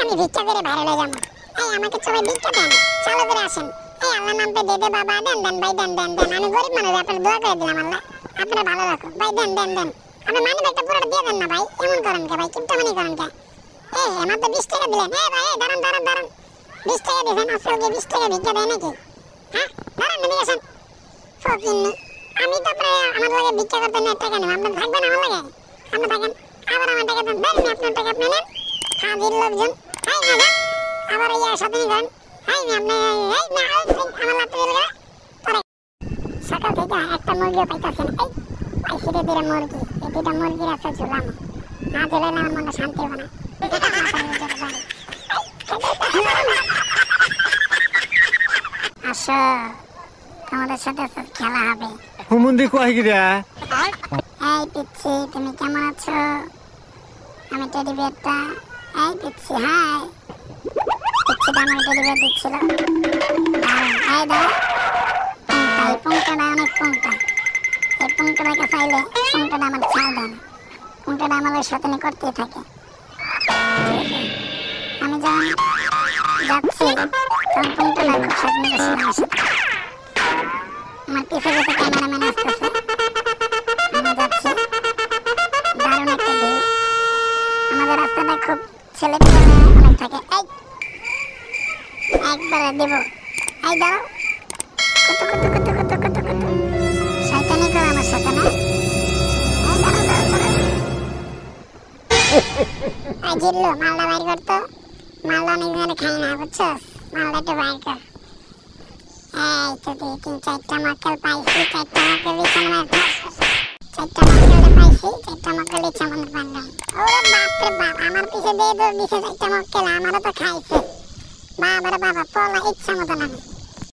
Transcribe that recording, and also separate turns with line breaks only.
আমি ভিক্ষা করে ভাইরাল হয়ে যাবো। এই আমাকে সবাই ভিক্ষা দেন, চালু করে আসেন। এই আল্লাহ নামটা দে দে বাবা, দেন দেন ভাই, দেন দেন দেন। আমি গরিব মানুষ, আপনার দোয়া করে দিলাম আল্লাহ, আপনারা ভালো রাখুন ভাই, দেন দেন দেন। আপনি মানি ব্যাগটা পুরোটা দিয়ে দেন না ভাই, এমন করেন কে ভাই, কিপটামানি করেন কে? এই আমার তো 20 টাকা দিলেন। এই ভাই দাঁড়ান দাঁড়ান দাঁড়ান, 20 টাকা দিয়েছেন, আজকালকে 20 টাকা ভিক্ষা দেয় নাকি? হ্যাঁ দাঁড়ান, এদিকে আসেন। ফকিন্নি, আমি তো প্রায় আমার লাগে ভিক্ষা করতে নেই, টাকা নেব, আপনার থাকবেন আমার লাগে? আপনি থাকেন, আবার আমার টাকা দেন, দেন আপনার টাকা আপনি নেন। হাজির লোকজন, হাই না যান, আবার সাথে করেন, হাই না আপনি, হাই না আমার লাত্তি দিলে পরে। সকাল থেকে একটা মুরগিও পাইতেছেন। এই পাইছি রে দুটা মুরগি, এই দুটা মুরগির আছে ঝুলাম, না ঝুলাইলে আমার মনে শান্তি হবে না। আসো, তোমাদের সাথে খেলা হবে।
হুমুন্দি কয় গিরা?
এই পিচ্ছি, তুমি কেমন আছো? আমি টেডি বিয়ারটা, এই পিচ্ছি হাই। পিচ্ছিটা আমার টেডি বিয়ার দিচ্ছিল, দারুণ। এই দাও এই পুংটাটা, অনেক পুংটা। এই পুংটাকে চাইলে পুংটাটা আমার ছাড় দেয় না, পুংটাটা আমার শতানি করতেই থাকে। আমি যখন যাচ্ছি তখন পুংটাটা খুব শতানি করছিল আমার সাথে। আমার পিছে পিছে ক্যামেরাম্যান আসতেছে, আমি যাচ্ছি, দারুণ একটা ভিউ। আমাদের রাস্তাটা খুব ছেলে পেলে অনেক থাকে। এই একবারে দেব, এই দাও কত কত কত কত কত কত শয়তানি করে আমার সাথে না। এই দাঁড়াও দাঁড়াও দাঁড়াও, এই জিল্লু মালটা বাইর করতো, মালটা অনেক দিন খাই না বুঝছো, মালটা একটু বাইর কর। এই তো 2-3-4টা মক্কেল পাইছি, 4টা মক্কেল বিছানা, 4টা মক্কেল পাইছি, 4টা মক্কেল বিছানা পারলাম। ওরে বাপ রে বাপ, আমার পিছে দিয়ে দৌড় দিছে 4টা মক্কেল, আমারও তো খাইছে। বাবা রে বাবা, পলা ইচ্ছা মতো না।